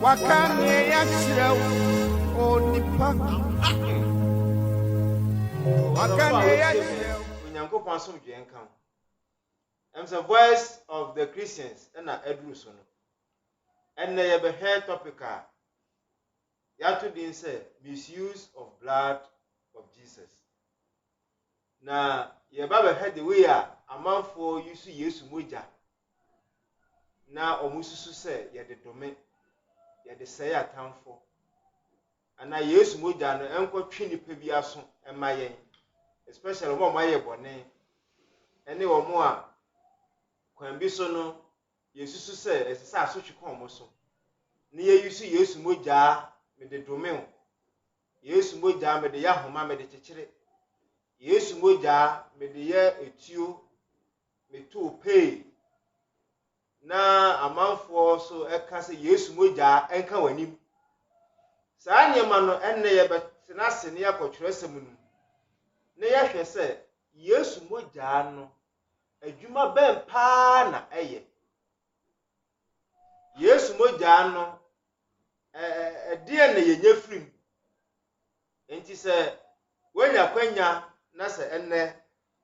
wakane yachrew onipa wakane yachrew Unyankopon som dwe nkan. Am the voice of the Christians na edru so no. And ye be hair topical. Yatu din say misuse of blood of Jesus. Na ye ba be head the way amanfo yusu Yesu moja. Na omususu say ye de dome ye de say atamfo. Ana Yesu moja no enkotwe nipa bi aso emayen. Especially omo maye bone. Ene omo a kwan bi so no Yesusu say esesa asotwe kon mo so. Ne ye yusu Yesu moja me de dome o. Yesu moja me de yahoma me de kyekere. Yesu moja me de ye etuo me to pay. Na amanfo so eka se Yesu moja enka wanim. Saa nyema no enne ye betena se ne yakotwerese mu nu. Ne ye hwe se Yesu moja no adwuma ben pa na eye. Yesu moja no die na ye nyefrim. Enti se wenya kwanya na se enne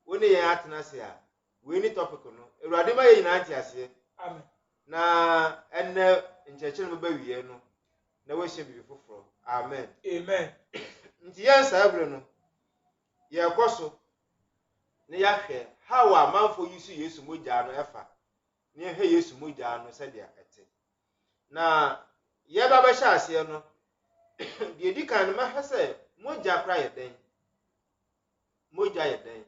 woni ye atena se a we ni topic no Ewurade ma ye nyina antiase. Amen. Na enne nchechire mo ba wiye no na we hye bibi foforo. Amen. Amen. Nti yan sabre no ye koso ne ya hwe how amanfo yusu Yesu moja no efa ne hwe Yesu moja no se dia ete na ye ba ba sha ase no de di kan ma hwe se moja kra ye den moja ye den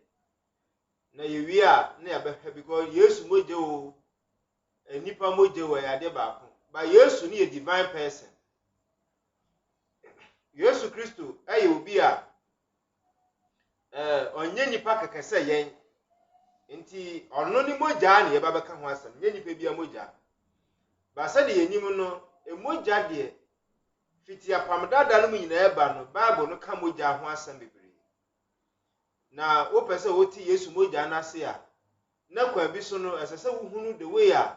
na ye wi a na ya ba hwe because Yesu moja o enipa moja o ya de ba ko ba Yesu ni a divine person. Yesu Kristo aye obi a onye nipa kekese yen nti ono ni moja na ye ba beka ho asem nye nipa bia moja ba se de yenim no emoja de fiti apamdada no nyina eba no Bible no ka moja ho asem bebre na wo pese wo ti Yesu moja na se a na kwa bi so no esese wo hunu the way a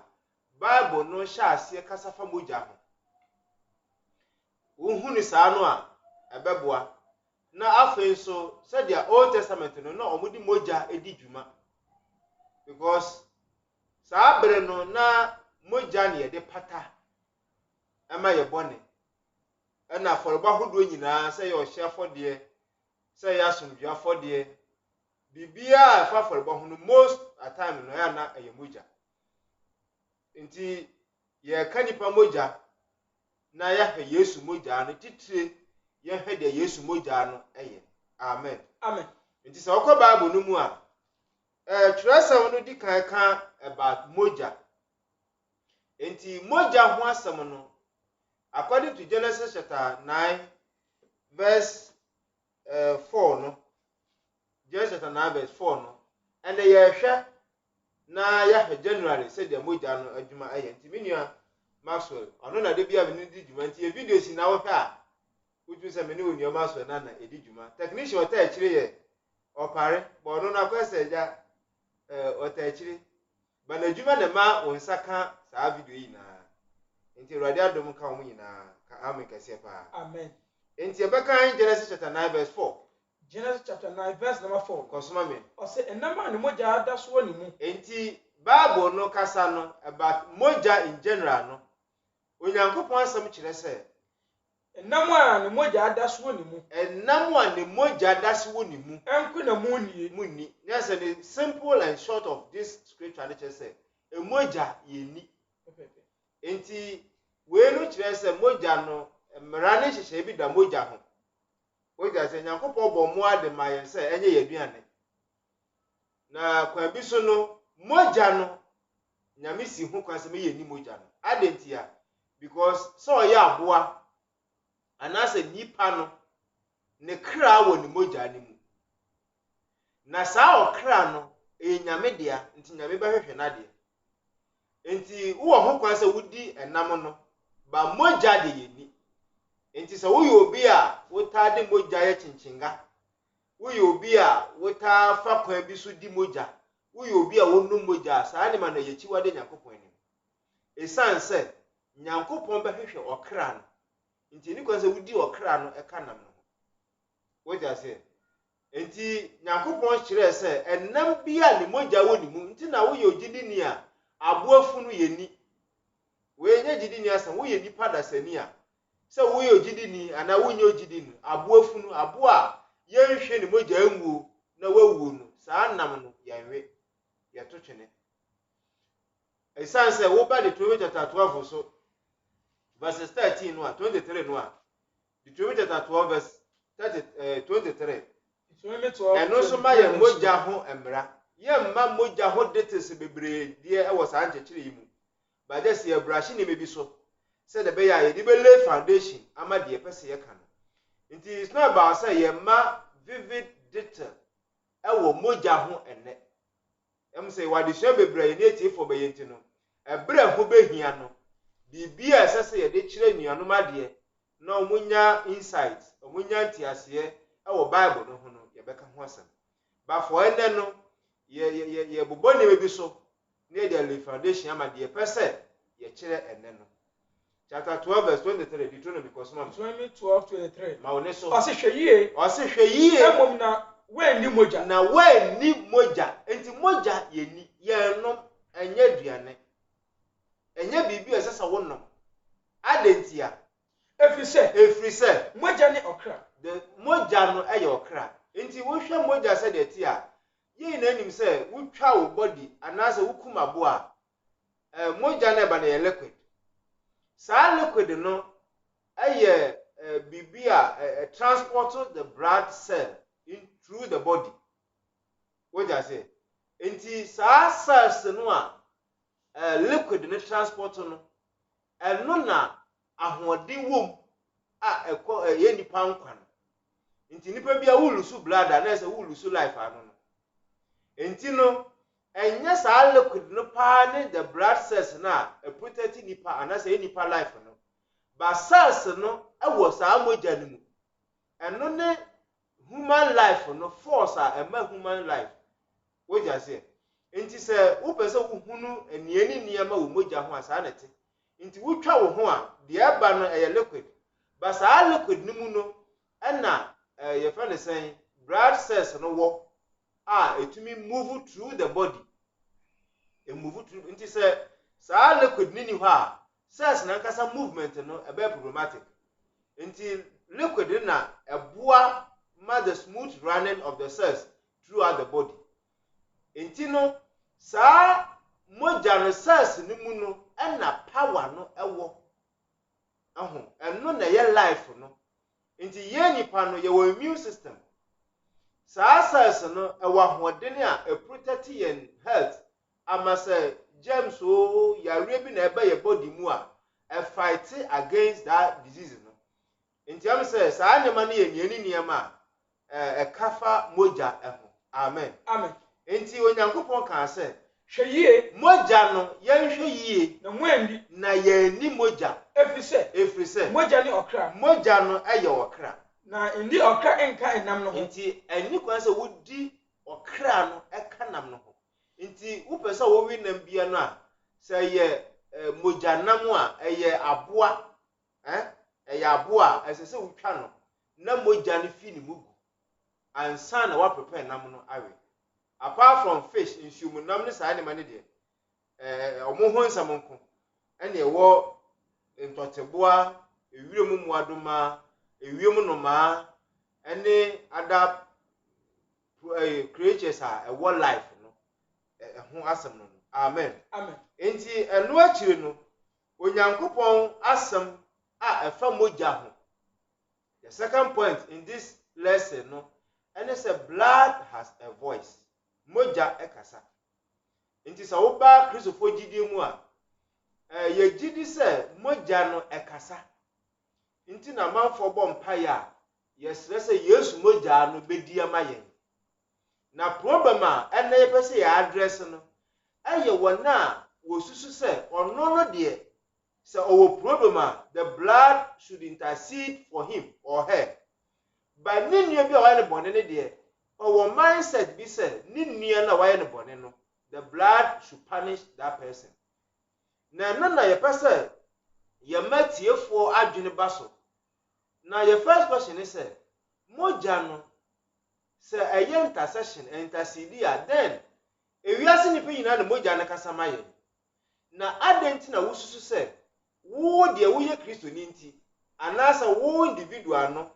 Bible no sha ase kasafa moja ho wo hunu saa no a ebeboa na afen so said the Old Testament no omudi moja edi dwuma because sabre no na moja ne de pata ema ye bone na foroba hodo nyina say yo hye afode say ya somdua afode bibia fa foroba hono most at time no ya na eye moja nti ye kanipa moja na ya hwe Yesu moja no titire ye hwe de Yesu moja no eye. Amen. Amen. Nti se okọ Bible no mu a twerɛsɛm no di kan ka about moja. Nti moja ho asɛm no according to Genesis chapter 9 verse 4 no. Genesis chapter 9 verse 4 no. And ye hwɛ na ya hwɛ January said the moja no adwuma eye. Nti menua Maxwell ono na de bia be ni di dwuma nti e video si na wo hwɛ a uju se meni woni o Maxwell na edi dwuma technician ota akire ye opare bo no na kwese ja ota akire ba na dwuma na ma wonsa ka saa video yi na nti Awurade adom ka wo nyina ka amen kase pa. Amen. Nti e beka Genesis chapter 9 verse 4. Genesis chapter 9 verse number 4. Kosoma me O se enama ne moja ada so ni mu. nti Bible no kasa no about moja in general no Onyankopon asem kire se Enam a ne moja ada so ni mu. enam a ne moja dase wo ni mu Enku na mu nie. munni. Yes, the simple and short of this scripture nature say emoja ye ni. Enti we no kire se moja no mmara ne hyehye bi da moja ho. Moja se Nyankopon bo mo ade mayen se enye ye aduane. Na kwa bi so no moja no nyame si ho kwa se me ye ni moja no. Adentia because so ya aboa anase nipa no ne kra wo ni moja ni mu. Na saa okra no nyame dia nti nyame ba hwehwe na de. Nti wo ho kwan se wudi enam no ba moja de ye ni. Nti se wo ye obi a wo ta de moja ye chinchinga. Wo ye obi a wo ta fa kwan bi so di moja. Wo ye obi a wo nu moja saa ne ma na ye chiwa de Yakopon ni. Esan se Nyankopon be hwehwe okra no nti ni kwanse wudi okra no eka nam no what you say nti Nyankopon kyerɛ sɛ enam bia ne mogya wɔ ni mu nti na wo ye ogidini a aboafu no ye ni we nye gidini asa wo ye nipa da sani a sɛ wo ye ogidini ana wo nye ogidini aboafu no aboa ye hwehwe ne mogya anwu na wawu no saa nam no yanwe ye to twene esan sɛ wo ba Deuteronomy chapter 12 so verses 13 no 23 no Deuteronomy chapter 12 verse 23 eno so ma ye mogya ho emra ye mma mogya ho detes bebre die e wo saa nkyekere yi mu ba just ye brush ni mebi so say the be ya ye di be lay foundation ama de pese ye kan nti it's not about say ye ma vivid detail e wo mogya ho ene em say wa de hye bebre ye ne tie for be ye nti no ebre ho behia no bibia esese ye de kire nuanom ade na omunya insight omunya ntiase e wo Bible no ho no ye beka ho asem ba for ene no ye bobɔ ne mebi so ne de lay foundation ama de pese ye kire ene no chapter 12 verse 23 Deuteronomy because man Deuteronomy 12:23 ma one so ɔse hwɛ yie emom na wenni mogya na wenni mogya enti mogya ye ni ye nom enye duane enye bibi esesa wonom adentia efiri sɛ mogya ne okra the mogya no eye okra enti wo hwɛ mogya sɛ de ti a ye na anim sɛ wo twa wo body anase wo kuma bo a mogya na ba na ye liquid sa liquid no eye bibi a transport the blood cell in through the body what I say enti sa cells no a liquid no transport no eno na ahoɔden wom a ekɔ ye nipa nkwa no enti nipa bia wo lusu blood na ɛsɛ wo lusu life ano no enti no enye sa liquid no pa ne the blood cells na protect nipa anase ye nipa life no ba cells no ɛwɔ sa mogya no mu eno ne human life no force a ema human life what you say enti sɛ wo pese wo hunu eniani niama wo mogya ho asa na te enti wo twa wo ho a de eba no eye liquid ba sa liquid no mu no ɛna ye fa ne sɛn blood cells no wo etumi move through the body move through enti sɛ sa liquid ni hɔ a cells na nkasa movement no ebe problematic enti liquid na eboa ma the smooth running of the cells throughout the body enti no sa mogya no cells ni mu no na power no ewo eno na ye life no enti ye nipa no ye wo immune system sa cells no ewo ahoɔden a protect yen health ama say germs o yare bi na ebe ye body mu a fight against that disease no enti am say sa anyama no ye niani niama kafa mogya eho amen enti Onyankopon kan say hwɛ yie mogya no ye hwɛ yie na mwendi na ye ni mogya efiri sɛ mogya ne okra mogya no eye okra na ndi okra enka enam no ho enti eni kwan sɛ wodi okra no eka nam no ho enti wo pɛ sɛ wo wi nam bia no a sɛ ye mogya nam a eye aboa eye aboa ɛsɛ sɛ wo twa no na mogya no fi ni mugu ansa na wa prepare nam no awe apart from fish insumu nam ne saa ne ma ne de omo ho nsam nko ene ewo ntoteboa ewirem muadoma ewiem noma ene other creatures a ewo life no ho asem no amen enti eno akire no Onyankopon asem a efa mogya ho the second point in this lesson no ene say blood has a voice mogya ekasa enti sa wo ba Kristofo gidie mu a ye gidi se mogya no ekasa enti na manfo bɔ mpaya yesre se Yesu mogya no bedi amayen na problem a ene ye pese ya address no eye wona wo susu se ono no de se owo problem a the blood should intercede for him or her but ni nua bi a wa ne bone ne de owo mindset bi se ni nua na wa ne bone no the blood should punish that person na ye pese ye matiefo adwene baso. Now your first question is mogya no se eye intercede then ewiase ni pe nyina na mogya na kasa maye. Na adenti na wususu se wo de wo ye Kristo ni nti anasa wo individual no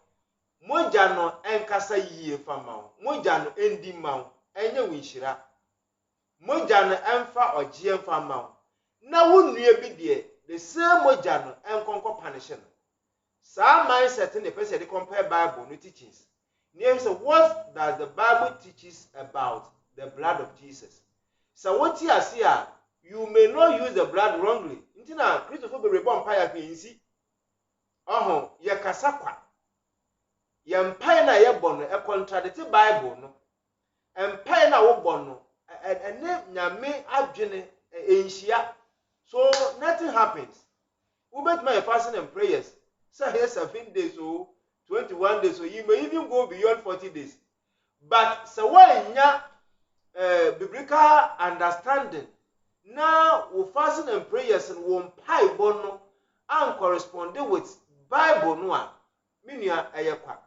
mogya no enkasa yie fama wo. Mogya no endi ma wo enye winhira. Mogya no emfa ogye emfa ma wo. Na wo nua bi de the same mogya no enkonko punish no. Some mindset in the person they compare Bible no teachings. Names what does the Bible teaches about the blood of Jesus? So what you are here, you may not use the blood wrongly. Intina Christopher be reborn paya pinsi. Oh, ye kasakwa. Ye mpaya na ye bono e contradict Bible no. Empire na wo bono ene nyame adwene enhia. So nothing happens. We bet my fasting and prayers. So here 7 days or 21 days, so you may even go beyond 40 days. But so when biblical understanding now we fasting and prayers and one pie bono and corresponding with Bible no minia ayekwa.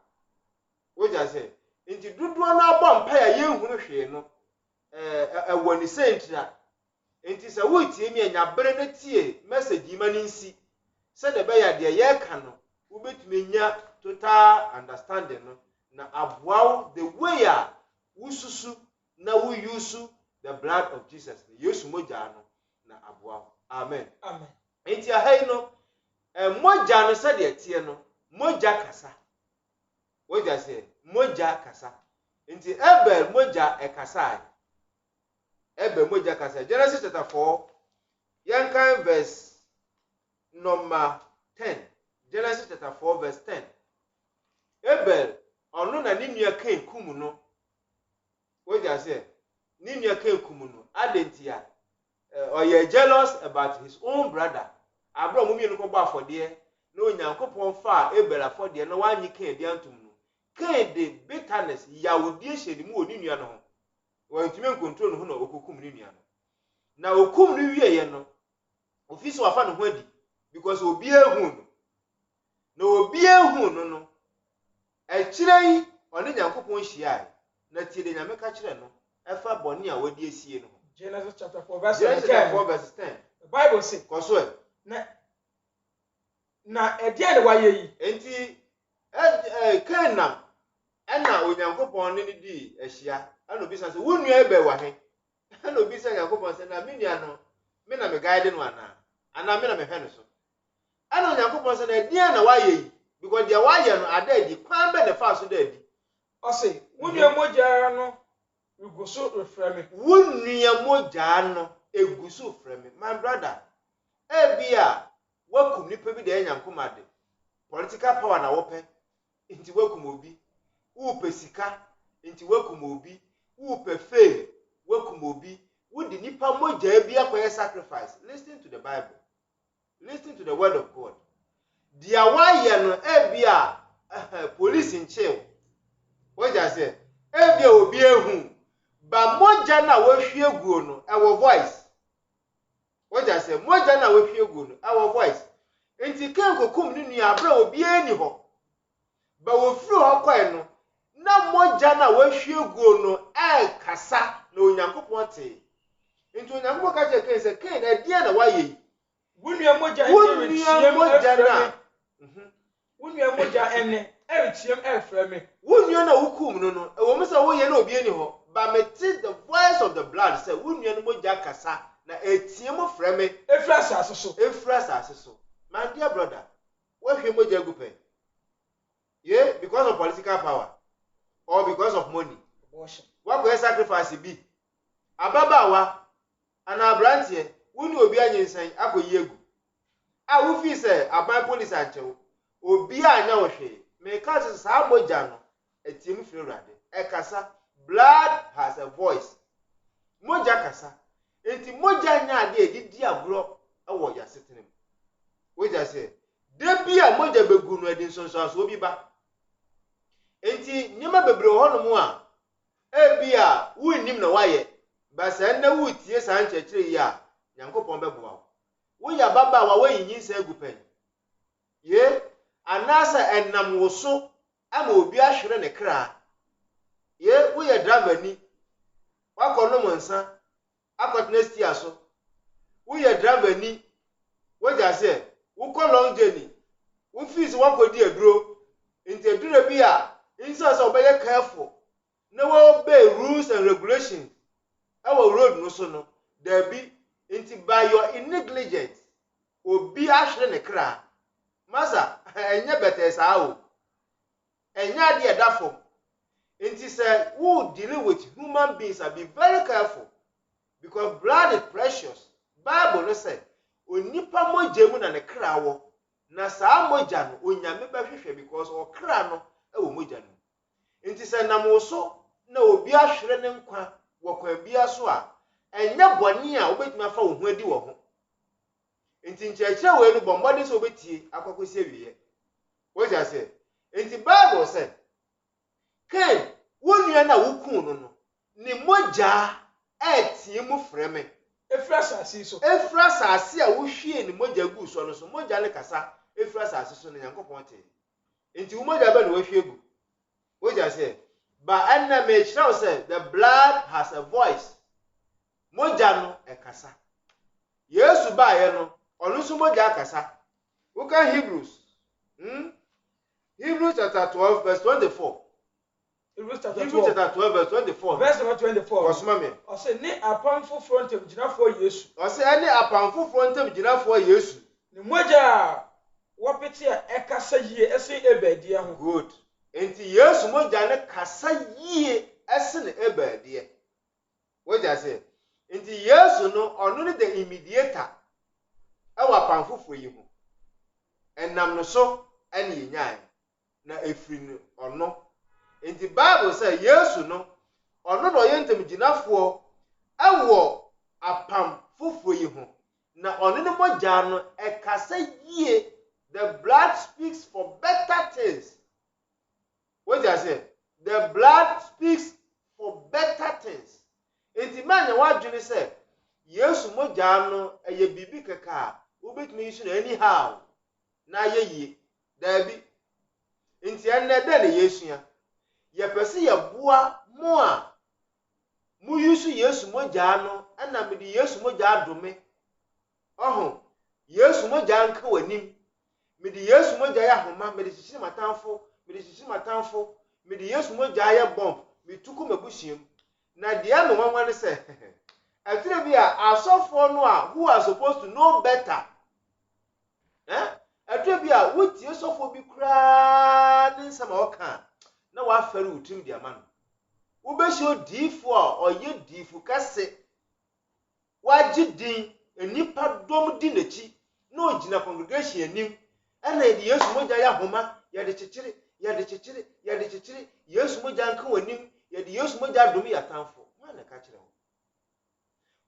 What I say? Inti dudu na bomb pie ye hunu hwe no woni sentra. Inti sa wo tie mi anya bere na tie message mani nsi. Said the bear de ye can no ubetumi nya total understanding no na aboa the way wususu na wuyusu the blood of Jesus yesu mogya no na aboa. Amen. Amen. Enti ahai no mogya no said de tie no mogya kasa. What you say? Mogya kasa. Enti Abel mogya ekasa. Abel mogya kasa. Genesis chapter 4 yankan verse number 10. Genesis chapter 4 verse 10. Abel onu na ni nua kan kum no. What you say? Ni nua kan kum no. Adentia or you jealous about his own brother. Abro mu mi no ko ba afode na onyankopon fa Abel afode na wanyi kan di antum no. Kan de bitterness yawudie hyedi mu oni nua no ho. Wantime control no ho na okokum ni nua no. Na okum ni wie ye no. Ofisi wafa no ho adi. Because obi ehun no obi ehun no e kire yi oni nyankopon hia na tie de nyame ka kire no e fa bone a wadi esie no. Genesis chapter 4 verse 10. Genesis chapter 4 verse 10. The Bible says Koso na edia de waye yi enti Canaan na onyankopon ne di ehia ana obi san se wonua ebe wa he ana obi san nyankopon se na menua no me na me guide no ana me na me hwe no so. Ano nyankopon se na dia na waye because dia waye no adadi kwan be ne fa so dadi. O se wunua mogya no eguso reframe. Wunua mogya no eguso frame. My brother, ebia wakum nipa bi de nyankomade. Political power na wope. Nti wakum obi. Wo pesika, nti wakum obi. Wo pe fail, wakum obi. Wo di nipa mogya bi akoye sacrifice. Listen to the Bible. Listen to the word of God. Dia waye no ebia police in chill. What I say? Ebia obi ehun. Ba mogya na wahwie guo no our voice. What I say? Mogya na wahwie guo no our voice. Enti kan kokum ni nua abra obi eni ho. Ba wo firi ho kwai no na mogya na wahwie guo no kasa na onyankopon te. Enti onyankopon ka che kan se kan na dia na waye. Wunua mogya ene eritiam eframe. Wunua na wukum no ewo mesa wo ye na obi eni ho ba meti the voice of the blood say wunua no mogya kasa na etiem frame efrasa aseso. My dear brother, what hwe mogya gupen? Yeah, because of political power or because of money. Abortion. What go sacrifice be? Ababawa ana brantie wuni obi anyensan akoyi egu. A wo fi se aban police anchewo. Obi anya wo hwe. Me ka se sa mogya no etiem firi rade. Ekasa blood has a voice. Mogya kasa. Enti mogya nya ade edidi agro ewo ya setenem. We just say de bia mogya begu no edi nsonso aso obi ba. Enti nyema bebre ho no mu a ebia wunnim na waye. Ba se na wutie sa nchechire yi a nyankopon beboa wo. Wo ya baba wa wanyinsa agupen. anasa enam wo so ama obi ahwere ne kra ye wo ye driver ni wakọ no nsa akọtena stia so wo ye driver ni wo ja se wo kọ long journey wo fees wakọdi aduro nti aduro bi a insa so obeye careful na wo obey rules and regulations our road no so no there be nti by your negligence obi ahwere ne kra masa enye better saa o enya de da fom nti say who deal with human beings are be very careful because blood is precious. Bible no say onipa moja mu na ne kra wo na saa moja no onyame behwehwe because o kra no e wo moja no nti say nam wo so na obi ahwere ne nkwa wo kwa bia so a enya boni a obetuma fa wo hu adi wo ho nti nkyekye we no bombode so obetie akwakosi awiye wo ja say nti Bible say Cain wonua na wukun no ni moja etie mu freme Efrasasi so. Efrasasi a wohwie ni moja gu so no so moja ne kasa efrasasi so ne Yankopon te nti wo moja ba no wohwie gu wo ja say ba anna me chira say the blood has a voice moja no e kasa Yesu ba ye no onu so moja kasa wo ka Hebrews Hebrews chapter 12 verse 24 Hebrews chapter Hebrews 12 chapter 12 verse 24 verse number 24. Osma me O say ni apamfo front of ginafo Yesu. o say any apamfo frontem ginafo Yesu Ni moja wapete a ekasa yie ese ebedie ho. good enti Yesu moja ne kasa yie ese ne ebedie wo ja say enti Yesu no ono ne the immediator awa apamfo yi ho enam no so ene yenyan na efiri no ono enti Bible say Yesu no ono no yentem ginafo awo apam foforo yi ho na ono ne moja no ekasa yie. The blood speaks for better things. What do I say? The blood speaks for better things. Enti manya wadwene say Yesu moja no eye bibi keka obetumi issue anyhow na ye dabi enti enne de ne Yesu ya ye pese ye boa mo a mu use Yesu moja no ana me di Yesu moja adome oho Yesu moja nka wanim me di Yesu moja ya homa me di sisi matamfo me di Yesu moja ya bomb me tuku mabusiem na dia no wanwane say afire bi a asofo no a who are supposed to know better afire bi a wuti asofo bi kra ne nsama oka na wa fere utim dia ma no wo be show difo a oye difu kase waji din enipa dom di nachi na ogina congregation anim ana di Yesu moja ya homa ya de chichiri Yesu moja nka wanim ya di Yesu moja dom ya tamfo na ka kire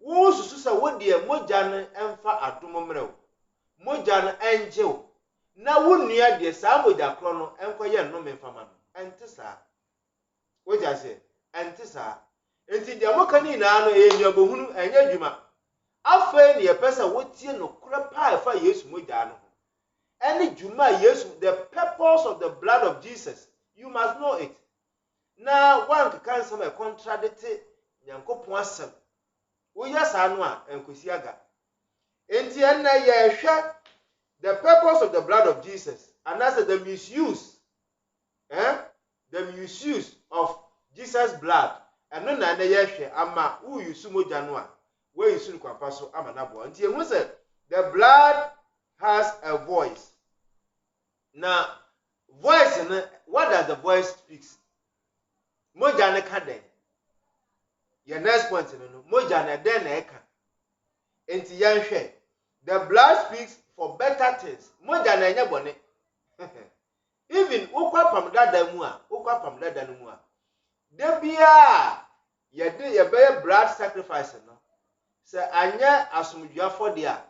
wo susu sa wo de moja no emfa adom mrew moja no enjew na wo nua de sa moja kro no enkoye no memfama no ente sa wo ja se ente sa enti de moka ni na no enua bohunu enye adwuma afa ni epesa wo tie no kura pa fa Yesu moja no any juma Yesu the purpose of the blood of Jesus you must know it na one can some contradict Yankopon asem wo yasa no a enkosi aga enti enna ye hwe the purpose of the blood of Jesus and that's the misuse of Jesus blood and no na ye hwe ama wo yusu moja no a we yusu kwapa so ama na bo enti ehun say the blood has a voice. Now, voice, what does the voice speaks? Moja ne kade. Your next point, moja ne den ne eka. Enti yanhwe. The blood speaks for better things. Moja ne nye bone. Even ukwa pamdada mu a, ukwa pamdada no mu a. De bia ye be blood sacrifice no. Se anya asomdua fode a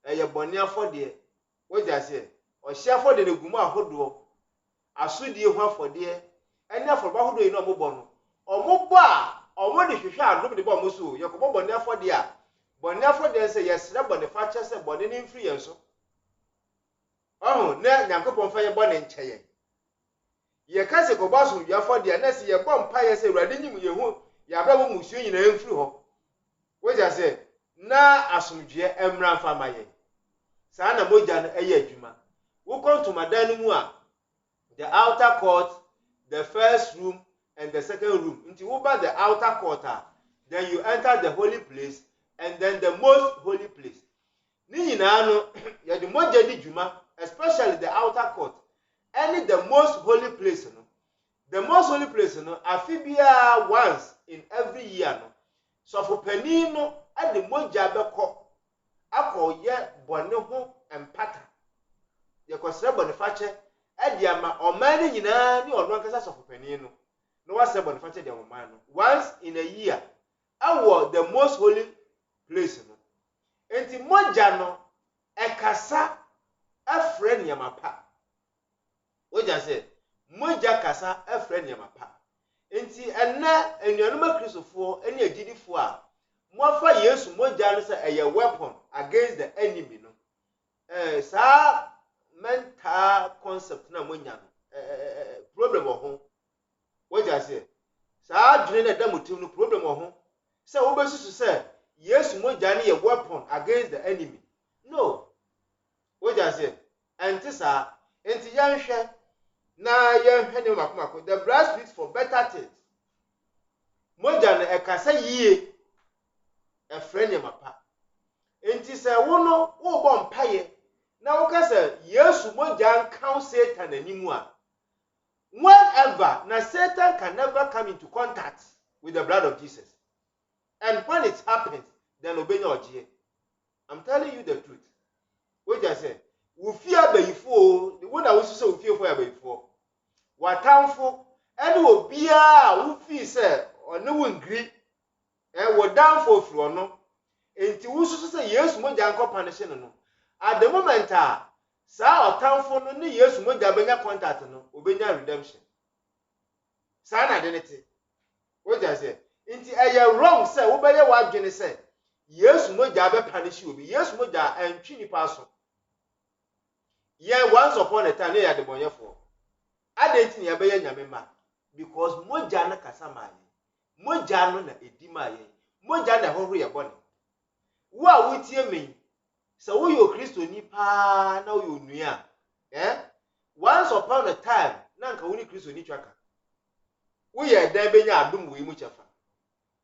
eye bone afode wo ja se o hia fode ne gumu ahodo asodie hu afode ene afode ahodo yi no omobo no omobo a omo de hwehwe adom de bo moso ye ko bone afode a bone afode se ye sere bone fa che se bone ne mfiri ye so oh na Nyankopɔn fa ye bɔne nkyɛye ye ka se ko baso wiafo de na se ye bɔ mpa ye se Awurade nyim ye hu ya ba wo musuo nyina mfiri hɔ woja se na asomdwe emra mfa ma ye saa na mogya no ɛyɛ adwuma wo kontomadan no mu a the outer court, the first room and the second room. Until over the outer court, then you enter the holy place and then the most holy place. Ni no ya the most jadi juma, especially the outer court. Any the most holy place no. The most holy place no afibia once in every year no. So for penino at the moja beko akọ ye bone ho empata. Ye kwasra bone fache Edia ma omani nyina ni ono ankasa sofopani no no wase boniface de oman no once in a year awo the most holy place no enti moja no ekasa afre nyamapa woja se moja kasa afre nyamapa enti enna enuanuma kristofo eni agidifo a moafa Yesu moja no se eye weapon against the enemy no sa mental concept na monya problem ho woja se saa dwene na da mutim no problem ho se wo besusu se Yesu moja ne ye weapon against the enemy no woja se enti sa enti yanhwe na yanhwe ne makomako the blood speaks for better things moja na ekasa yie efre ne mapa enti se wo no wo bo mpaye now, because Yesu moja count Satan animu a whenever na Satan can never come into contact with the blood of Jesus, and when it happens, then obey your G. I'm telling you the truth. What I say, we fear before the one that was so fear for before. What time for? And will be who feel say or no one agree, and what down for floor no. Until we say yes, moja anko punishing no. At the moment, sa otamfo no ne Yesu moja benya contact no obenya redemption. Sa na identity. What I say? Inti eye wrong say wo beye wadwene say Yesu moja be punish obi. Yesu moja antwi nipa so. Ye once upon a time ya de bonyefo. Adenti ne ya beye nyame ma because moja na kasa ma ye. Moja no na edi ma ye. Moja na hohoro ye bone. Wo a wotie me so we your Christo ni pa na we onua once upon a time na nka we ni Christo ni twaka we ye dan benya adom we mu chefa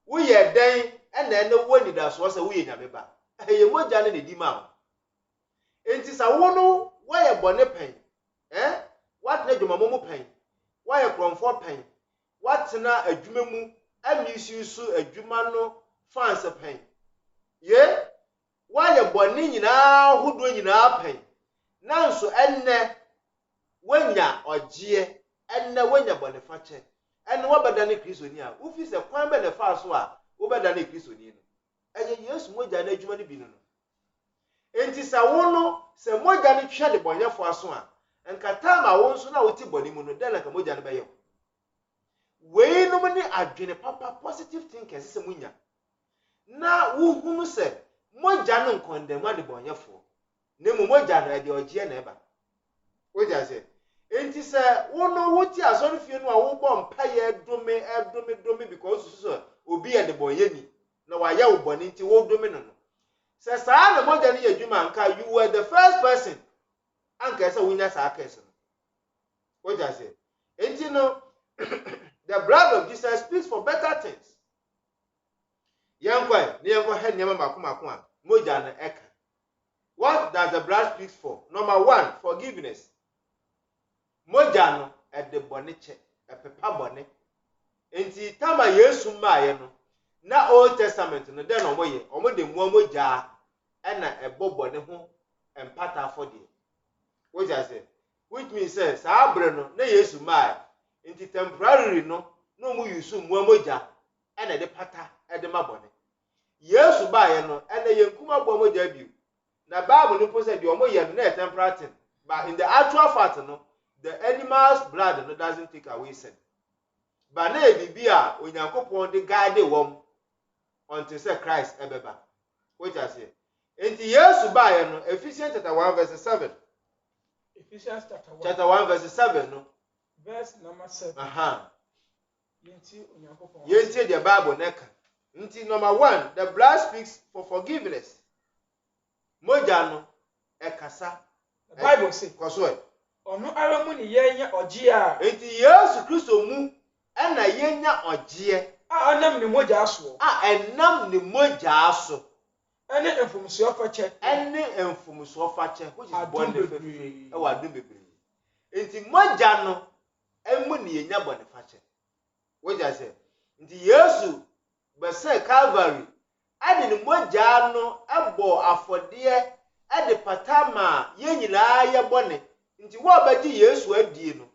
we ye dan ena ene wo ni da so se we ye nyame ba ye moja ne di ma enti sa wo no wo ye bone pen what na dwuma mo pen wo ye kromfo pen what na adwuma mu amisi su adwuma no fans pen ye why boni nyina hudo nyina pen nanso enne wanya ogye enne wanya bonifache enne wabada ne kristoni a ufi se kwan be ne fa so a wobada ne kristoni no eye Yesu moja na adwuma ne bi no enti sa wono se moja ne twa de bonyefo aso a enka time a won so na woti boni mu no den ka moja ne baye we no ni adwene papa positive thinking se munya na wo hunu se moja no nkondemwa de bonyefo nemu moja no de ogye na eba woja se enti se wono woti asori fie no a wo bɔ mpaye edome because so obi ye de bonyeni na wa ya wo bɔne nti wo dome no no se saa na moja no ye dwuma nka you were the first person anka se wonya saa case no woja se enti no the blood of Jesus speaks for better things. Yankwa, niyanko head nyama mako a moja na eka. What does the blood speak for? Number 1, forgiveness. Moja no e de bone che, e pepa bone. Enti tama Yesu maaye no na Old Testament no den omoye, omo de mu moja e na e bobone ho empata afode. What I say? Which means say sa abre no na Yesu maaye. Enti temporary no mu yusu mu moja e na de pata e de mabone. Yesu baaye no ene yenkuma bo moja biu na Bible no po say de omoye no na temporary thing, but in the actual fact no the animal's blood no doesn't take away sin, but na bibia onyankopon de guide wom until say Christ ebeba. What I say? Enti Yesu baaye no Ephesians chapter 1 verse 7 Ephesians chapter 1 verse 7 no. Verse number 7. Yenti the Bible neka. Nti number 1, the blood speaks for forgiveness. Moja no ekasa. The Bible says, Koso. Ono ara mu ni yenya ogye a. Nti Yesu Kristo mu na yenya ogye. A anam ni moja aso. Enam ni moja aso. Ene enfumso fache. Ene enfumso fache, which is born the free. E wa dum bebre. Nti moja no emu ni yenya born fache. What I say? Nti Yesu be say Calvary ade ni moja no ebo afode ade patama ye nyina ye bone. Nti wo abaji Yesu adie no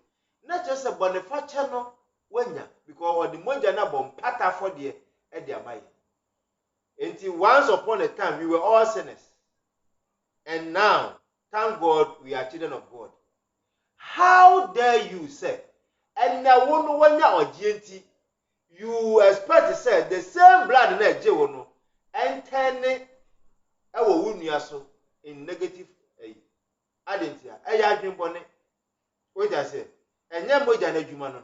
na chese born fache no wanya because the moja na bom pata afode e de amaye. Until once upon a time, we were all sinners. And now, thank God, we are children of God. How dare you say, and now when you GNT, you expect to say the same blood in Jewono, and turn it in negative. I didn't hear. I drink bonnet. What I say, and then Moja Jumano.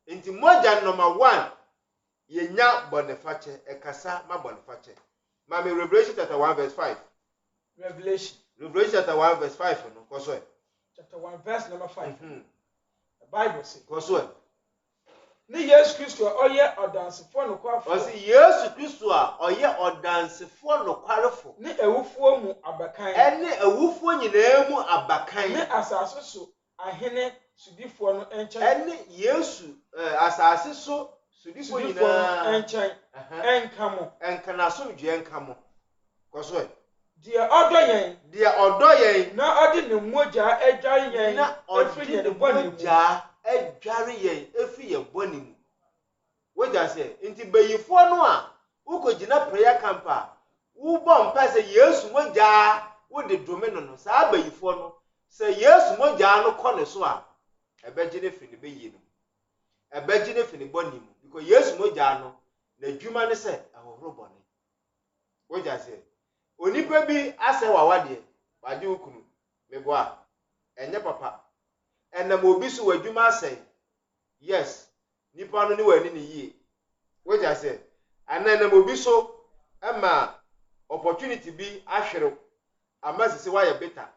Into Moja number 1. Yenya boniface ekasa ma boniface. Mami Revelation chapter 1 verse 5. Revelation chapter 1 verse 5 no koso. Chapter 1 verse number 5. The Bible says. Koso. Ni Yesu Kristo oye odansefo no kwafo. O si Yesu Kristo a oye odansefo no kwarefo. Ni ewufuo mu abakan. Ene ewufuo nyina mu abakan. Ni asase so ahene sudifo no enchen. Ene Yesu asase so sudifo nyina enchen enkamo enkana so dwe enkamo koso dia odo yen na odi ne moja edware yen na odi ne moja edware yen efi ye boni mu woja se nti bayifo no a ukogina prayer camp a wo bom pa se Yesu moja wo de domino no sa bayifo no se Yesu moja no kɔ ne so a ebegine fi ne beyi no ebegine fi ne boni mu because Yesu moja no na dwuma ne se ahoro boni woja se onipa bi ase wawade waje ukunu mebo a enye papa enam obi so wadwuma ase yes nipa no ne wani ne yie woja se anam obi so ama opportunity bi ahwere amasisi wa ya beta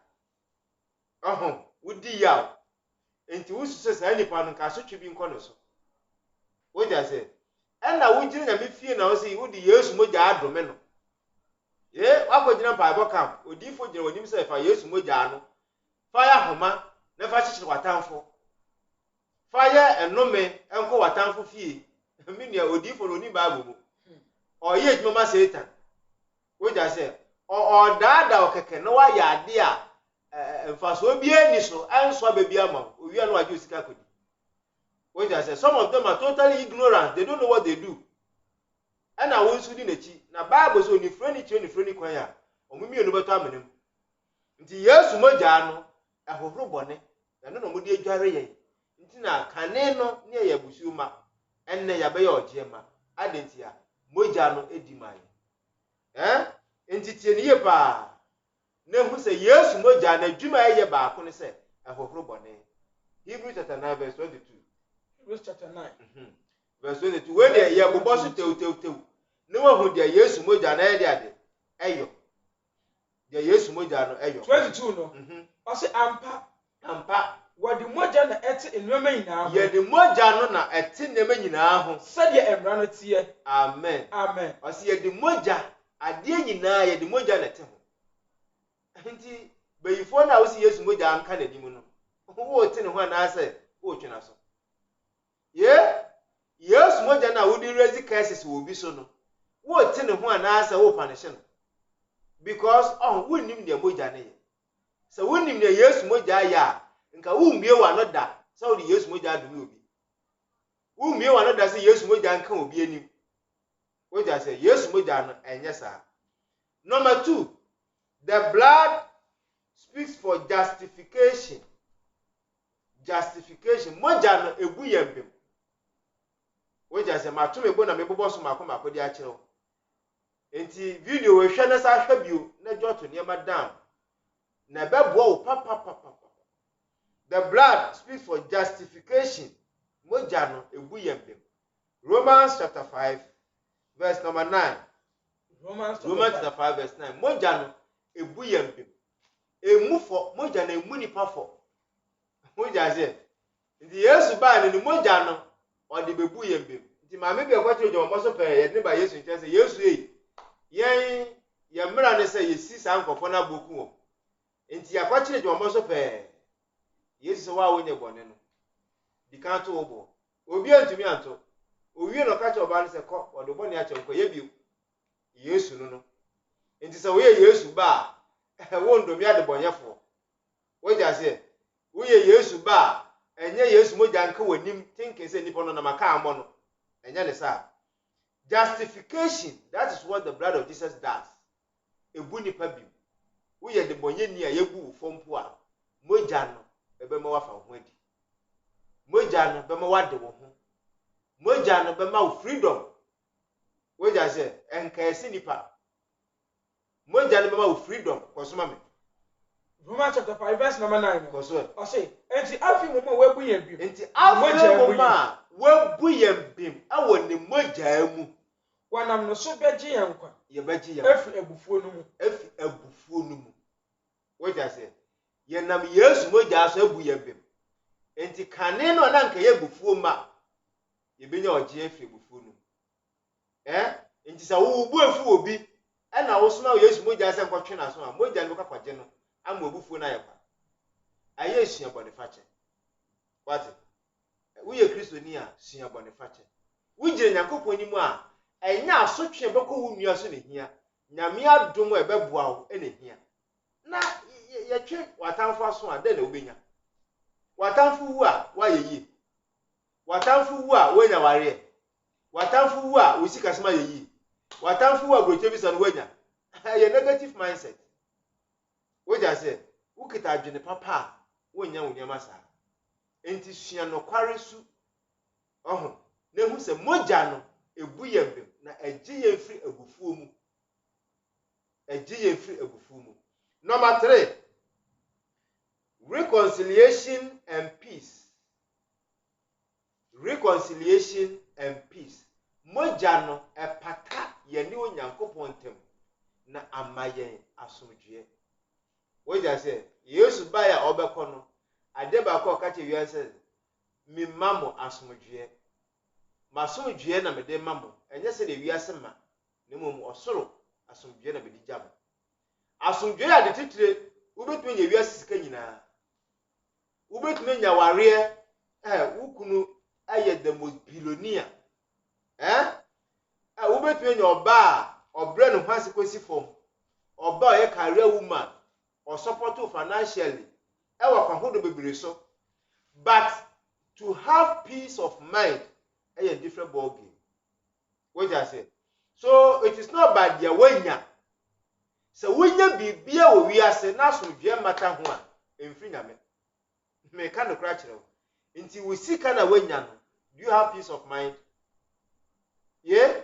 wudi yaw enti wusu se nipa no ka so twi bi nko ne so woja se ena wugire na mefie na wo se wudi Yesu moja adome no wakogina Bible camp odifo gina wonim se fa Yesu moja no fa ya homa na fa chichiri watamfo fa ya enome enko watamfo fie minia odifo no ni Bible mu oye edwuma Satan woja se o daada okeke no wa ya ade a mfaso obi ani so anso ababi ama owia no waje osika kodi woja se some of them are totally ignorant, they don't know what they do. And I want to do na Bible so ni friendly kwan ya omumi enu beto amenem nti Yesu moja no ahohoro bone na no mo de adware yen nti na kane no ne ya busuuma enne ya be ya ogiema adentia moja no edi mai nti tie ne ye pa na hu se Yesu moja na adwuma ye ba ko ne se ahohoro bone. Hebrews chapter 9 verse 22. Hebrews chapter 9 verse 22 when they ya bobo so tew ne wa hu dia Yesu moja na ye ade eyo dia Yesu moja no eyo 22 no o se ampa wadi moja na ete enwema nyina ho ye de moja no na ete enwema nyina ho sade emra no tie amen o se ye de moja ade nyina ye de moja na ete ho nti bayifo na wo se Yesu moja anka na dim no wo te ne ho na ase wo twena so Yesu moja na wo di raise cases wo bi so no wo te ne ho na ase wo punish no because wonnim ne moja na ye so wonnim ne Yesu moja ya nka wo mbie wa no da so wo di Yesu moja adu obi wo mbie wa no da se Yesu moja nka obi anim wo ja se Yesu moja no enye sa. Number 2, the blood speaks for justification. Moja no egu yembem wo ja se mato mebo na mebo so makoma di a kire enti video we hwe na sa hwa bio na joto ne ma down na bebo wo papa The blood speaks for justification. Mogya no ebu yembem. Romans chapter 5 verse number 9. Romans chapter 5 verse 9. Mogya no ebu yembem. Emu for mogya na emu nipa for. Mogya say ndi Yesu ba ne mogya no odi bebu yembem. Nti maame bi akwachi ojo mo so pe ye ne ba Yesu nche say Yesu yen ye mra ne say yesi sa nkofo na boku wo. Nti akwachi ojo mo so pe Yesu so wa wonye bone no. Di kan to obo. Obi antumi anto. Owie no ka che oba ne se ko odo bone a che nko ye bio. Yesu no. Nti se wo ye Yesu ba wo ndomi ade bonyefo. Wo ja se wo ye Yesu ba enye Yesu moja nka wanim thinking say nipo no na maka amo no. Enye ne sa. Justification, that is what the blood of Jesus does. Ebu nipa bi. Wo ye de bonye ni a yebu fompo a moja no ebe ma wafa ho adi. Moja no be ma wade wo ho. Moja no be ma freedom. Wo ja se enka esi nipa. Moja no be ma freedom kosoma me. Romans chapter 5 verse number 9. Koso. O say, enti afi mo ma webu yem bi. Enti afi mo ma webu yem bim awo ne moja mu. Wanam no so beji yem kwa. Ye beji yem. Efi ebufuo no mu. Efi ebufuo no mu. Wo ja se ye nam Yesu moja so ebu yem bim. Enti kane no na nka ye bufuo ma. Ye benya oje efi ebufuo no. Enti sa wo bu efu obi e na wo soma Yesu moja se nkotwe na so a moja no ka kwaje no ama obufuo na yekwa. Aye sua boniface. What? Wo ye Kristo ni a sua boniface. Wo gire Yakobon ni mu a enya asotwe beko wo nua so ne hia. Nyame adom e beboa wo e ne hia. Na ye twe watamfo aso a de na obenya. Watamfo wu a wa ye yi. Watamfo wu a wonya ware. Watamfo wu a wo sika sema ye yi. Watamfo wu a broche bi so no wonya. Ye negative mindset. Wo ja say wo kita adwene papa wonya wonya masa. Enti sua no kware su. Ohun na hu se moja no ebu yembem na agye ye firi agufuo mu. Agye ye firi agufuo mu. Number 3. Reconciliation and peace. Reconciliation and peace. Moja no epata ye ne Onyankopon ntem na amayen asomdwe. Wo ja say Yesu ba ya obekọ no ade ba ko ka che wiase mi mamo asomdwe. Masomdwe na me de mamo enye se de wiase ma ne mom osoro asomdwe na be di jam. Asomdwe ya de titire wo betumi nya wiase sika nyina. Wo betumi nya ware wukunu aye the most billionaire. Wo betumi nya oba obre no hwase kosi fom. Oba ye career woman or support you financially. Ewa kwa hodo bebere so. But to have peace of mind a different ball game. What I say? So it is not by the wenya. So wenya bibia wo wiase na so dwe mata ho a emfiri nyame. Me ka no kra kire wo. Nti we seek na wenya no. Do you have peace of mind? Yeah?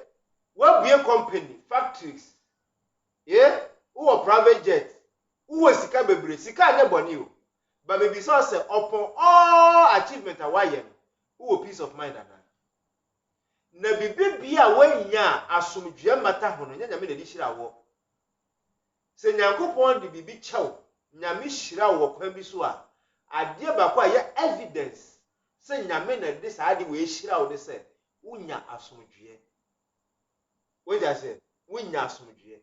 What be a company, factories? Yeah? Who private jet? Who sika bebre? Sika anya boni o. But maybe so say upon all achievement awaye who peace of mind ana. Na bibia wanya asomdwe mata ho no nya nyame na di hira wo. Se Nyankopon di bibi chew, nyame hira wo kwan bi so a ade ba kwa ye evidence se nyame na de sa ade we hira wo de se unya asomdwe. What I say? Unya asomdwe.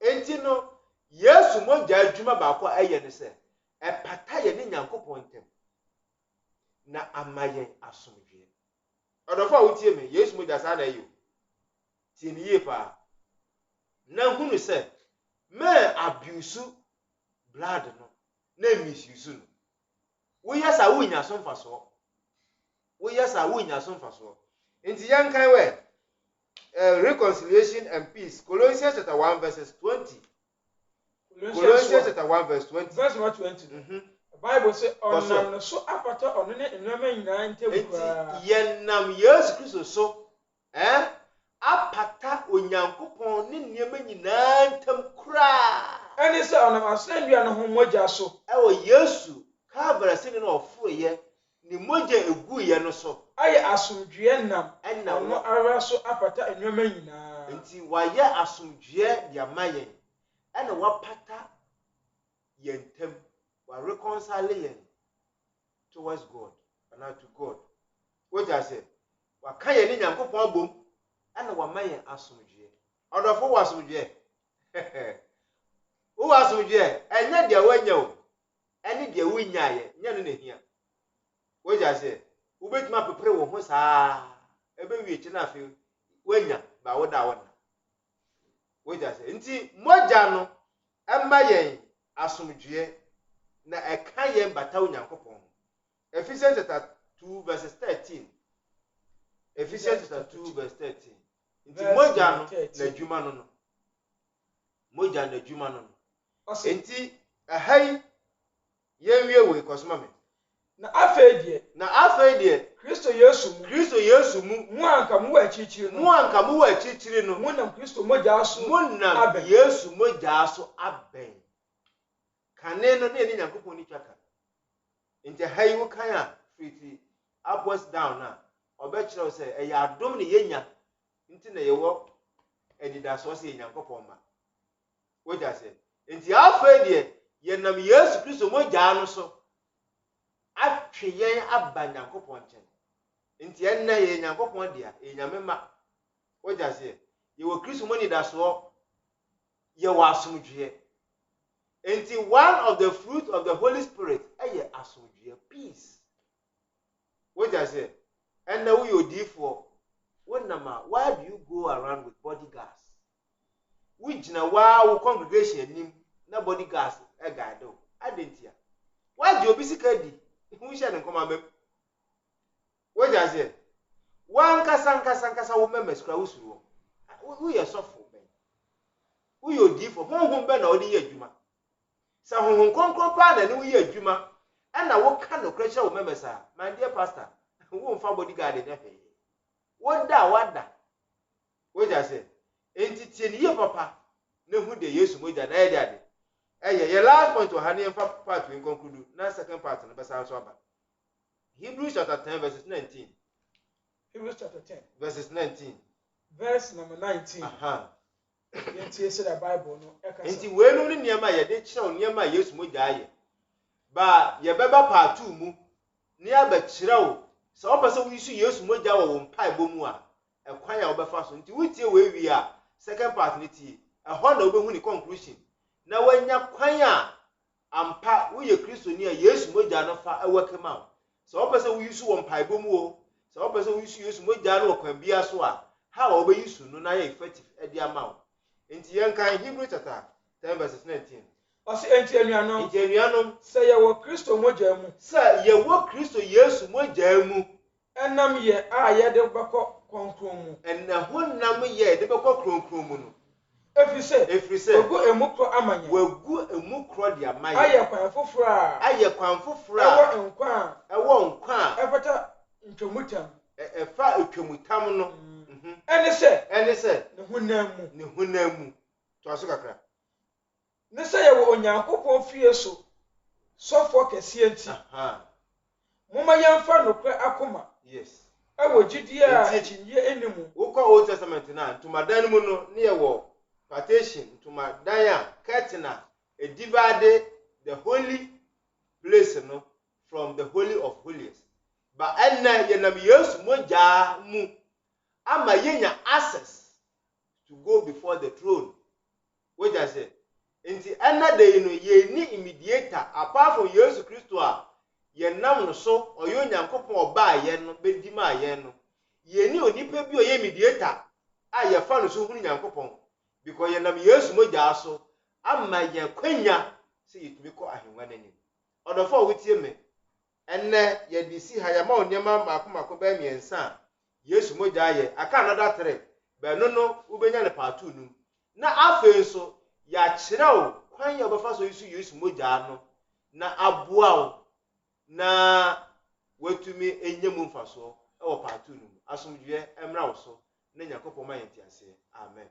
Enti no Yesu moja adwuma ba kwa aye ne se epata ye ne Nyankopon ntem na amaye asomdwe. Odofo a wotie me Yesu moja sa na ayo tie ni ye pa na hunu se me abuse blood no na misuse no wo yesa wo nya so mfaso wo yesa wo nya so mfaso enti yankan we reconciliation and peace. Colossians chapter 1 verses 20. Colossians chapter 1 verse 20. Verse 20. The Bible says, "On so apata on ne enwema nyina ntem kwa." Yenam Yesu Kristo so apata Onyankopon ne nneema nyina ntem kura. Ene se onam asendua no ho mogya so. Ewo Yesu Calvary sɛ no ɔforo yɛ ne mogya egu yɛ no so ayɛ asomdwoe nam ɛna ɔno ara so apata nneɛma nyinaa nti wayɛ asomdwoe de ama yɛn ɛna wapata yɛn ntam wa reconcile yɛn towards God and to God. What I say? Waka yɛn ne Nyankopɔn bom ɛna wama yɛn asomdwoe. Ɔdɔfo wɔ asomdwoe. Wo wɔ asomdwoe ɛnyɛ deɛ wanya o ɛne deɛ wonyaayɛ nyɛ no na hia. What I say? Wobɛtuma pepere wo ho saa ɛbɛwie kyi na afei wanya ba wo da wona. What I say? Nti mogya no ɛma yɛn asomdwoe na ɛka yɛn bata Onyankopɔn. Ephesians chapter 2 verses 13. Ephesians chapter 2 verse 13. Nti mogya no na adwuma no no. Mogya na adwuma no no. Nti ahai yɛnwie we kɔsoma me. na afei deɛ Kristo Yesu mu mu anka mu wɔ akyirikyiri no mu anka mu wɔ akyirikyiri no mu nam Kristo mogya so munam Yesu mogya so abɛn. Kane no na ɛne Nyankopɔn ni twaka. Nti ahai wo kan a friti upwards down na ɔbɛkyerɛw sɛ ɛyɛ adom ne yɛnya nti na yɛwɔ adidasoɔ sɛ Nyankopɔn ma. Wogya sɛ nti afei deɛ yɛnam Yesu Kristo mogya no so atwe yɛn aba Nyankopɔn nkyɛn. Nti ɛnna yɛ Nyankopɔn dia Nyame ma. Wogya sɛ yɛwɔ Kristo mo nidasoɔ yɛwɔ asomdwoe. Nti one of the fruit of the Holy Spirit ɛyɛ asomdwoe, peace. Wogya sɛ ɛnna wo yɛ odiifoɔ wonam a why do you go around with bodyguards? Woggyina waa wo congregation anim na bodyguards ɛguide wo. Adentia why do obi sika di wo hyɛ ne nkɔma mem. Wogya sɛ wan kasa wo members kra wo suru wo yɛ sɔfo bɛn wo yɛ odiifoɔ honhom bɛ na wo de yɛ adwuma. Sa honhom konkron pa na ne wo yɛ adwuma ɛna wo ka no kra hyɛ wo members a my dear pastor wo mfa bodyguard ne hwɛ wada. Wogya sɛ enti tie ne yɛ papa na hu de Yesu mogya na ɛde ade ɛyɛ last point wɔ ha ne mfa part we conclude na second part no bɛsa so aba. Hebrews chapter 10 verses 19. Hebrews chapter 10 verses 19. verse number 19. Yɛntie sɛ the Bible no ɛka nti wenu ne nneɛma yɛde kyerɛw nneɛma Yesu mogya ayɛ ba yɛbɛba part 2 mu ne abɛkyerɛw sɛ ɔpɛ sɛ woyisu Yesu mogya wɔ wo mpaebɔ mu a ɛkwan a wobɛfa so. Nti wotie wewie a second part ne tie ɛhɔ na wobɛhu ne conclusion na wanya kwan a ampa woyɛ Kristoni a Yesu mogya no fa ɛwɔ kema wo. Sɛ ɔpɛ sɛ woyisu wɔ mpaebɔ mu o sɛ ɔpɛ sɛ woyisu Yesu mogya no wɔ kwan bia so a ha a wobɛyisu no na yɛ effective ɛde ama wo. Nti yɛnkan Hebrew chapter 10 verses 19. Ɔse enti anuanom sɛ yɛwɔ Kristo mogya mu sɛ yɛwɔ Kristo Yesu mogya mu ɛnam yɛ a yɛde bɛkɔ kronkron mu ɛna honam yɛ de bɛkɔ kronkron mu no ɛfiri sɛ wagu emu korɔ ama yɛn wagu emu korɔ de ama yɛn ayɛ kwan foforɔ a ɛwɔ nkwa a ɛfata ntwamutam ɛfa etwamutam no ɛne sɛ ne honam mu to aso kakra ne sɛ yɛwɔ Onyankopɔn fie so sɔfoɔ kɛseɛ nti moma yɛmfa nokorɛ akoma yes ɛwɔ gyidie a akyinnyɛ anim wokɔ Old Testament na ntomadan mu no ne yɛwɔ partition ntomadan a curtain a divide the holy place no from the holy of holies. Ba ɛnna yɛnam Yesu mogya mu ama yɛnya access to go before the throne. Wogya sɛ nti ɛnna de no yɛni immediator apart from Yesu Kristo a yɛnam no so ɔyɛ Onyankopɔn ɔbaa yɛn no bɛdi ma yɛn no yɛni onipa bi ɔyɛ mediator a yɛfa no so hunu Nyankopɔn because yɛnam Yesu mogya so ama yɛn kwanya sɛ yɛtumi kɔ ahengua n'anim. Ɔdɔfo a wotie me ɛnɛ yɛde si ha yɛma wo nneɛma maako bɛyɛ mmiɛnsa a Yesu mogya ayɛ aka another 3 bɛno no wobɛnya ne part 2 no na afei nso yɛakyerɛw kwan yɛ ɔbɛfa so yisu Yesu mogya no na aboa wo na watumi enye mu mfasoɔ ɛwɔ part 2 no mu. Asomdwoe ɛmra wo so na Nyankopɔn ma yɛn ti ase. Amen.